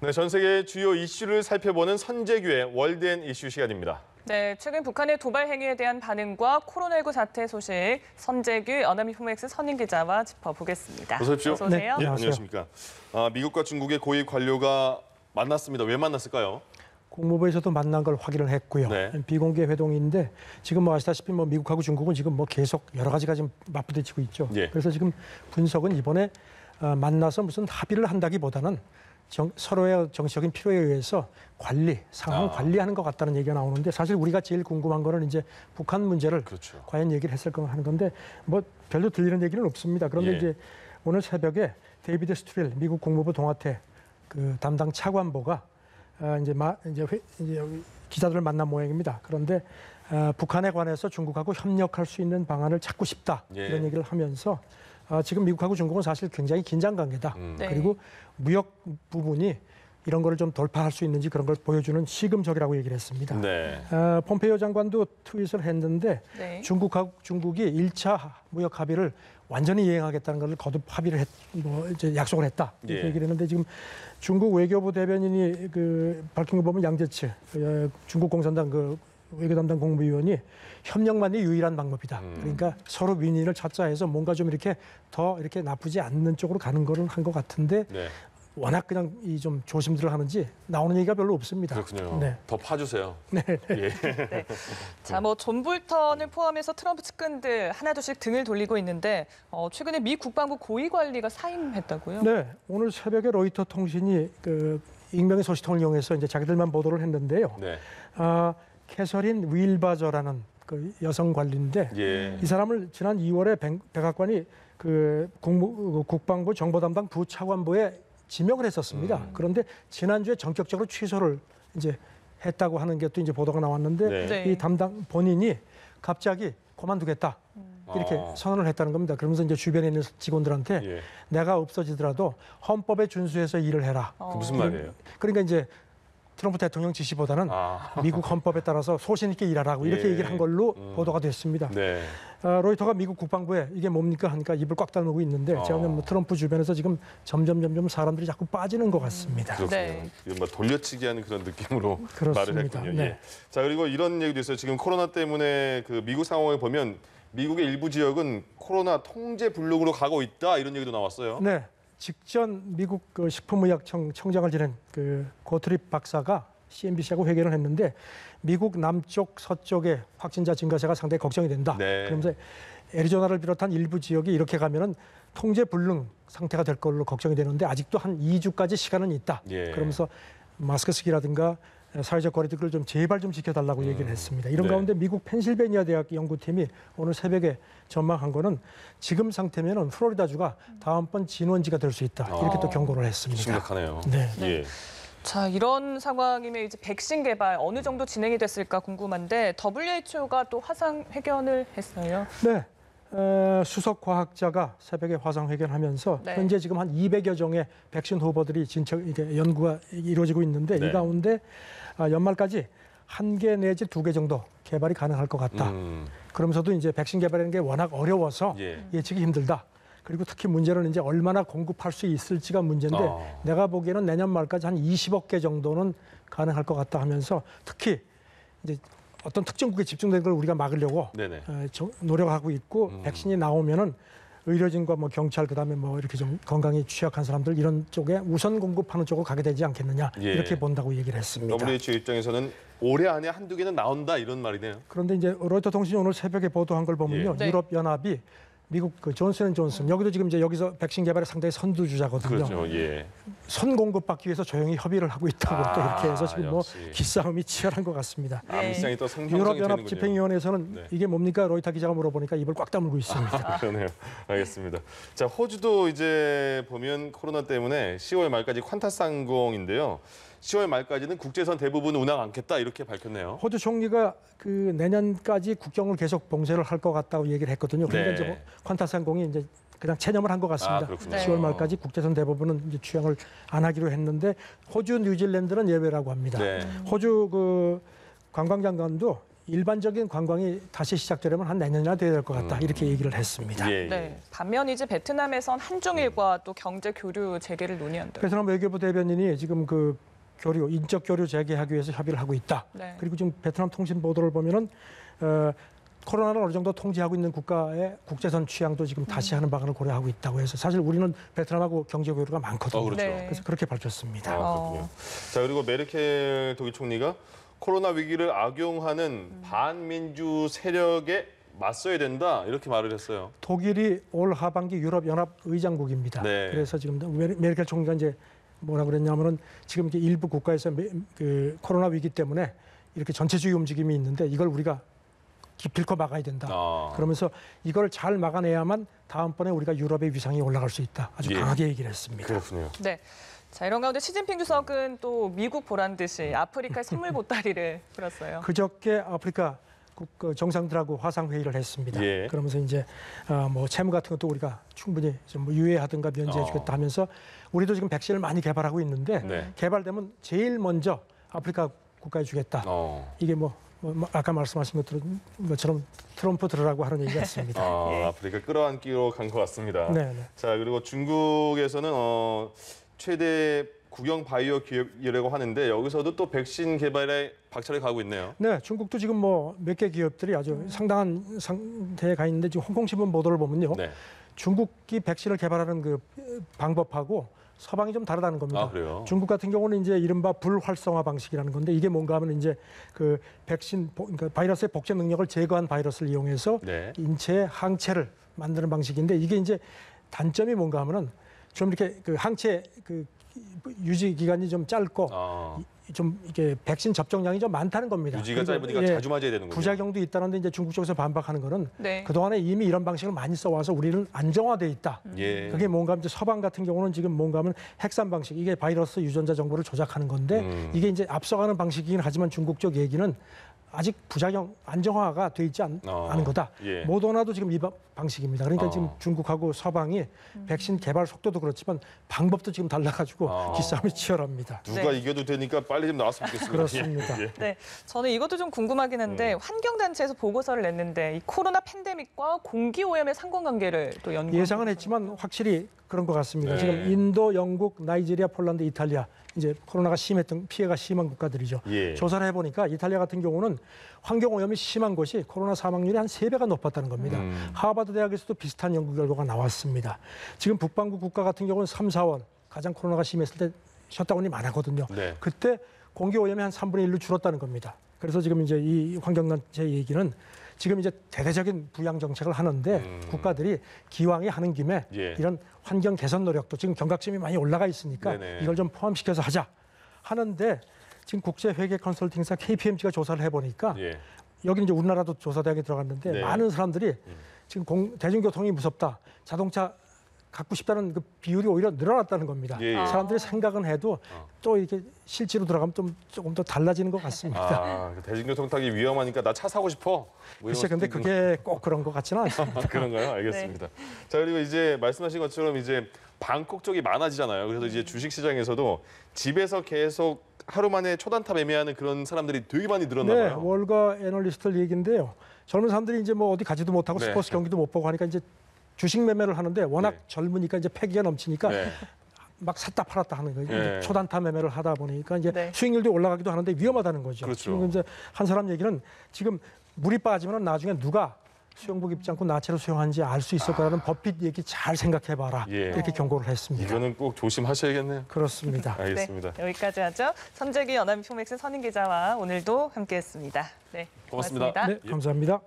네, 전 세계 주요 이슈를 살펴보는 선재규의 월드앤 이슈 시간입니다. 네, 최근 북한의 도발 행위에 대한 반응과 코로나19 사태 소식, 선재규 어나미포맥스 선임 기자와 짚어보겠습니다. 어서 오십시오. 어서 오세요. 네, 안녕하십니까. 미국과 중국의 고위 관료가 만났습니다. 왜 만났을까요? 국무부에서도 만난 걸 확인을 했고요. 네. 비공개 회동인데 지금 아시다시피 미국하고 중국은 지금 계속 여러 가지가 지금 맞부딪히고 있죠. 예. 그래서 지금 분석은 이번에 만나서 무슨 합의를 한다기보다는 서로의 정치적인 필요에 의해서 상황 관리하는 것 같다는 얘기가 나오는데 사실 우리가 제일 궁금한 거는 이제 북한 문제를 그렇죠. 과연 얘기를 했을까 하는 건데 별로 들리는 얘기는 없습니다. 그런데 예. 이제 오늘 새벽에 데이비드 스트릴 미국 국무부 동아태 담당 차관보가 이제 기자들을 만난 모양입니다. 그런데 북한에 관해서 중국하고 협력할 수 있는 방안을 찾고 싶다 예. 이런 얘기를 하면서 지금 미국하고 중국은 사실 굉장히 긴장 관계다. 네. 그리고 무역 부분이 이런 거를 좀 돌파할 수 있는지 그런 걸 보여주는 시금석이라고 얘기를 했습니다. 네. 폼페이오 장관도 트윗을 했는데 네. 중국이 1차 무역 합의를 완전히 이행하겠다는 걸 거듭 합의를 이제 약속을 했다. 이렇게 예. 얘기를 했는데 지금 중국 외교부 대변인이 밝힌 거 보면 양재치 중국 공산당 외교 담당 국무위원이 협력만이 유일한 방법이다. 그러니까 서로 윈윈을 찾자 해서 뭔가 좀 이렇게 더 이렇게 나쁘지 않는 쪽으로 가는 거를 한 것 같은데 네. 워낙 그냥 좀 조심들 하는지 나오는 얘기가 별로 없습니다. 그렇군요. 네. 더 파주세요. 네. 예. 네. 자, 존 볼턴을 포함해서 트럼프 측근들 하나둘씩 등을 돌리고 있는데 최근에 미 국방부 고위 관리가 사임했다고요? 네, 오늘 새벽에 로이터 통신이 익명의 소식통을 이용해서 이제 자기들만 보도를 했는데요. 네. 캐서린 윌바저라는 여성 관리인데 예. 이 사람을 지난 2월에 백악관이 국방부 정보담당 부차관보에 지명을 했었습니다. 그런데 지난주에 전격적으로 취소를 이제 했다고 하는 게 또 이제 보도가 나왔는데 네. 네. 이 담당 본인이 갑자기 그만두겠다. 이렇게 선언을 했다는 겁니다. 그러면서 이제 주변에 있는 직원들한테 예. 내가 없어지더라도 헌법에 준수해서 일을 해라. 그 무슨 말이에요? 그러니까 이제 트럼프 대통령 지시보다는 미국 헌법에 따라서 소신 있게 일하라고 이렇게 예. 얘기를 한 걸로 보도가 됐습니다. 네. 로이터가 미국 국방부에 이게 뭡니까 하니까 입을 꽉 다물고 있는데 제가 보면 트럼프 주변에서 지금 점점 사람들이 자꾸 빠지는 것 같습니다. 그렇군요. 네. 이건 돌려치기 하는 그런 느낌으로 그렇습니다. 말을 했군요. 네. 예. 자, 그리고 이런 얘기도 있어요. 지금 코로나 때문에 미국 상황을 보면 미국의 일부 지역은 코로나 통제 불능으로 가고 있다 이런 얘기도 나왔어요. 네, 직전 미국 식품의약청 청장을 지낸 고트립 박사가 CNBC하고 회견을 했는데 미국 남쪽 서쪽의 확진자 증가세가 상당히 걱정이 된다. 네. 그러면서 애리조나를 비롯한 일부 지역이 이렇게 가면은 통제 불능 상태가 될 걸로 걱정이 되는데 아직도 한 2주까지 시간은 있다. 예. 그러면서 마스크 쓰기라든가 사회적 거리두기를 좀 제발 좀 지켜달라고 얘기를 했습니다. 이런 네. 가운데 미국 펜실베니아 대학 연구팀이 오늘 새벽에 전망한 거는 지금 상태면은 플로리다주가 다음번 진원지가 될 수 있다. 이렇게 또 경고를 했습니다. 심각하네요. 네. 예. 자, 이런 상황이면 이제 백신 개발 어느 정도 진행이 됐을까 궁금한데 WHO가 또 화상 회견을 했어요. 네. 수석 과학자가 새벽에 화상 회견하면서 네. 현재 지금 한 200여 종의 백신 후보들이 이게 연구가 이루어지고 있는데 네. 이 가운데 연말까지 1개 내지 2개 정도 개발이 가능할 것 같다. 그러면서도 이제 백신 개발하는 게 워낙 어려워서 예. 예측이 힘들다. 그리고 특히 문제는 이제 얼마나 공급할 수 있을지가 문제인데 내가 보기에는 내년 말까지 한 20억 개 정도는 가능할 것 같다 하면서 특히 이제 어떤 특정국에 집중된 걸 우리가 막으려고 네네. 노력하고 있고 백신이 나오면은 의료진과 경찰 그다음에 이렇게 좀 건강에 취약한 사람들 이런 쪽에 우선 공급하는 쪽으로 가게 되지 않겠느냐 예. 이렇게 본다고 얘기를 했습니다. WHO 입장에서는 올해 안에 한두 개는 나온다 이런 말이네요. 그런데 이제 로이터 통신이 오늘 새벽에 보도한 걸 보면요, 예. 네. 유럽 연합이 미국 존슨앤존슨 여기도 지금 이제 여기서 백신 개발에 상당히 선두주자거든요. 그렇죠. 예. 선 공급받기 위해서 조용히 협의를 하고 있다고 또 이렇게 해서 지금 역시. 기싸움이 치열한 것 같습니다. 암시장이 또 성형성이 유럽 되는군요. 연합 집행위원회에서는 네. 이게 뭡니까? 로이터 기자가 물어보니까 입을 꽉 다물고 있습니다. 그러네요. 알겠습니다. 자, 호주도 이제 보면 코로나 때문에 10월 말까지 퀀타스 항공인데요. 10월 말까지는 국제선 대부분 운항 않겠다 이렇게 밝혔네요. 호주 총리가 내년까지 국경을 계속 봉쇄를 할 것 같다고 얘기를 했거든요. 그러니까 네. 이제 퀀타스 항공이 이제 그냥 체념을 한 것 같습니다. 그렇군요. 10월 말까지 국제선 대부분은 이제 취항을 안 하기로 했는데 호주, 뉴질랜드는 예외라고 합니다. 네. 호주 관광장관도 일반적인 관광이 다시 시작되려면 한 내년이나 돼야 될 것 같다. 이렇게 얘기를 했습니다. 예, 예. 네. 반면 이제 베트남에선 한중일과 또 경제 교류 재개를 논의한다. 베트남 외교부 대변인이 지금 그 교류, 인적 교류 재개하기 위해서 협의를 하고 있다. 네. 그리고 지금 베트남 통신 보도를 보면은 코로나를 어느 정도 통제하고 있는 국가의 국제선 취향도 지금 다시 하는 방안을 고려하고 있다고 해서 사실 우리는 베트남하고 경제 교류가 많거든요. 그렇죠. 네. 그래서 그렇게 밝혔습니다. 그렇군요. 자, 그리고 메르켈 독일 총리가 코로나 위기를 악용하는 반민주 세력에 맞서야 된다 이렇게 말을 했어요. 독일이 올 하반기 유럽연합 의장국입니다. 네. 그래서 지금 메르켈 총리가 이제 뭐라 그랬냐면은 지금 이렇게 일부 국가에서 그 코로나 위기 때문에 이렇게 전체주의 움직임이 있는데 이걸 우리가 기필코 막아야 된다. 그러면서 이걸 잘 막아내야만 다음번에 우리가 유럽의 위상이 올라갈 수 있다. 아주 예. 강하게 얘기를 했습니다. 그렇군요. 네. 자, 이런 가운데 시진핑 주석은 또 미국 보란 듯이 아프리카의 선물 보따리를 풀었어요. 그저께 아프리카 정상들하고 화상 회의를 했습니다. 예. 그러면서 이제 뭐 채무 같은 것도 우리가 충분히 좀 유예하든가 면제해주겠다 하면서 우리도 지금 백신을 많이 개발하고 있는데 네. 개발되면 제일 먼저 아프리카 국가에 주겠다. 이게 뭐 아까 말씀하신 것처럼 트럼프 들으라고 하는 얘기 같습니다. 아프리카 끌어안기로 간 것 같습니다. 네, 네. 자, 그리고 중국에서는 최대 국영 바이오 기업이라고 하는데 여기서도 또 백신 개발에 박차를 가고 있네요. 네, 중국도 지금 뭐 몇 개 기업들이 아주 상당한 상태에 가 있는데 지금 홍콩신문 보도를 보면요. 네. 중국이 백신을 개발하는 그 방법하고 서방이 좀 다르다는 겁니다. 그래요? 중국 같은 경우는 이제 이른바 불활성화 방식이라는 건데 이게 뭔가 하면 이제 그 백신, 그러니까 바이러스의 복제 능력을 제거한 바이러스를 이용해서 네. 인체의 항체를 만드는 방식인데 이게 이제 단점이 뭔가 하면은 좀 이렇게 그 항체 그 유지 기간이 좀 짧고 좀 이게 백신 접종량이 좀 많다는 겁니다. 유지가 짧으니까 예, 자주 맞아야 되는군요. 부작용도 있다는데 이제 중국 쪽에서 반박하는 거는 네. 그동안에 이미 이런 방식을 많이 써와서 우리는 안정화돼 있다. 예. 그게 뭔가 하면 이제 서방 같은 경우는 지금 뭔가 하면 핵산 방식, 이게 바이러스 유전자 정보를 조작하는 건데 이게 이제 앞서가는 방식이긴 하지만 중국 쪽 얘기는 아직 부작용 안정화가 돼 있지 않은 거다. 예. 모더나도 지금 이 방식입니다. 그러니까 지금 중국하고 서방이 백신 개발 속도도 그렇지만 방법도 지금 달라가지고 기싸움이 치열합니다. 누가 네. 이겨도 되니까 빨리 좀 나왔으면 좋겠습니다. 그렇습니다. 예. 네, 저는 이것도 좀 궁금하긴 한데 환경단체에서 보고서를 냈는데 이 코로나 팬데믹과 공기 오염의 상관관계를 또 연구. 예상은 했지만 확실히 그런 것 같습니다. 네. 지금 인도, 영국, 나이지리아, 폴란드, 이탈리아 이제 코로나가 심했던 피해가 심한 국가들이죠. 예. 조사를 해보니까 이탈리아 같은 경우는 환경 오염이 심한 곳이 코로나 사망률이 한 3배가 높았다는 겁니다. 하버드 대학에서도 비슷한 연구 결과가 나왔습니다. 지금 북반구 국가 같은 경우는 3, 4월 가장 코로나가 심했을 때 셧다운이 많았거든요. 네. 그때 공기 오염이 한 3분의 1로 줄었다는 겁니다. 그래서 지금 이제 이 환경단체 얘기는 지금 이제 대대적인 부양 정책을 하는데 국가들이 기왕에 하는 김에 예. 이런 환경 개선 노력도 지금 경각심이 많이 올라가 있으니까 네네. 이걸 좀 포함시켜서 하자 하는데 지금 국제 회계 컨설팅사 KPMG가 조사를 해보니까 예. 여기 이제 우리나라도 조사 대학에 들어갔는데 네. 많은 사람들이 지금 대중교통이 무섭다, 자동차 갖고 싶다는 그 비율이 오히려 늘어났다는 겁니다. 예, 예. 사람들이 생각은 해도 또 이렇게 실제로 들어가면 조금 더 달라지는 것 같습니다. 대중교통 타기 위험하니까 나 차 사고 싶어. 뭐 이런 글쎄, 근데 것도 그게 꼭 그런 것 같지는 않습니다. 그런가요? 알겠습니다. 자, 그리고 이제 말씀하신 것처럼 이제 방콕 쪽이 많아지잖아요. 그래서 이제 주식시장에서도 집에서 계속 하루 만에 초단타 매매하는 그런 사람들이 되게 많이 늘었나 네, 봐요. 월가 애널리스트들 얘기인데요. 젊은 사람들이 이제 뭐 어디 가지도 못하고 네. 스포츠 경기도 못 보고 하니까 이제 주식 매매를 하는데 워낙 네. 젊으니까 이제 패기가 넘치니까 네. 막 샀다 팔았다 하는 거예요. 네. 초단타 매매를 하다 보니까 이제 네. 수익률도 올라가기도 하는데 위험하다는 거죠. 그렇죠. 지금 이제 한 사람 얘기는 지금 물이 빠지면 나중에 누가 수영복 입지 않고 나체로 수영하는지 알 수 있을 거라는 버핏 얘기 잘 생각해봐라. 예. 이렇게 경고를 했습니다. 이거는 꼭 조심하셔야겠네요. 그렇습니다. 알겠습니다. 네, 여기까지 하죠. 선재기 연합인포맥스 선임 기자와 오늘도 함께했습니다. 네, 고맙습니다. 고맙습니다. 네, 감사합니다.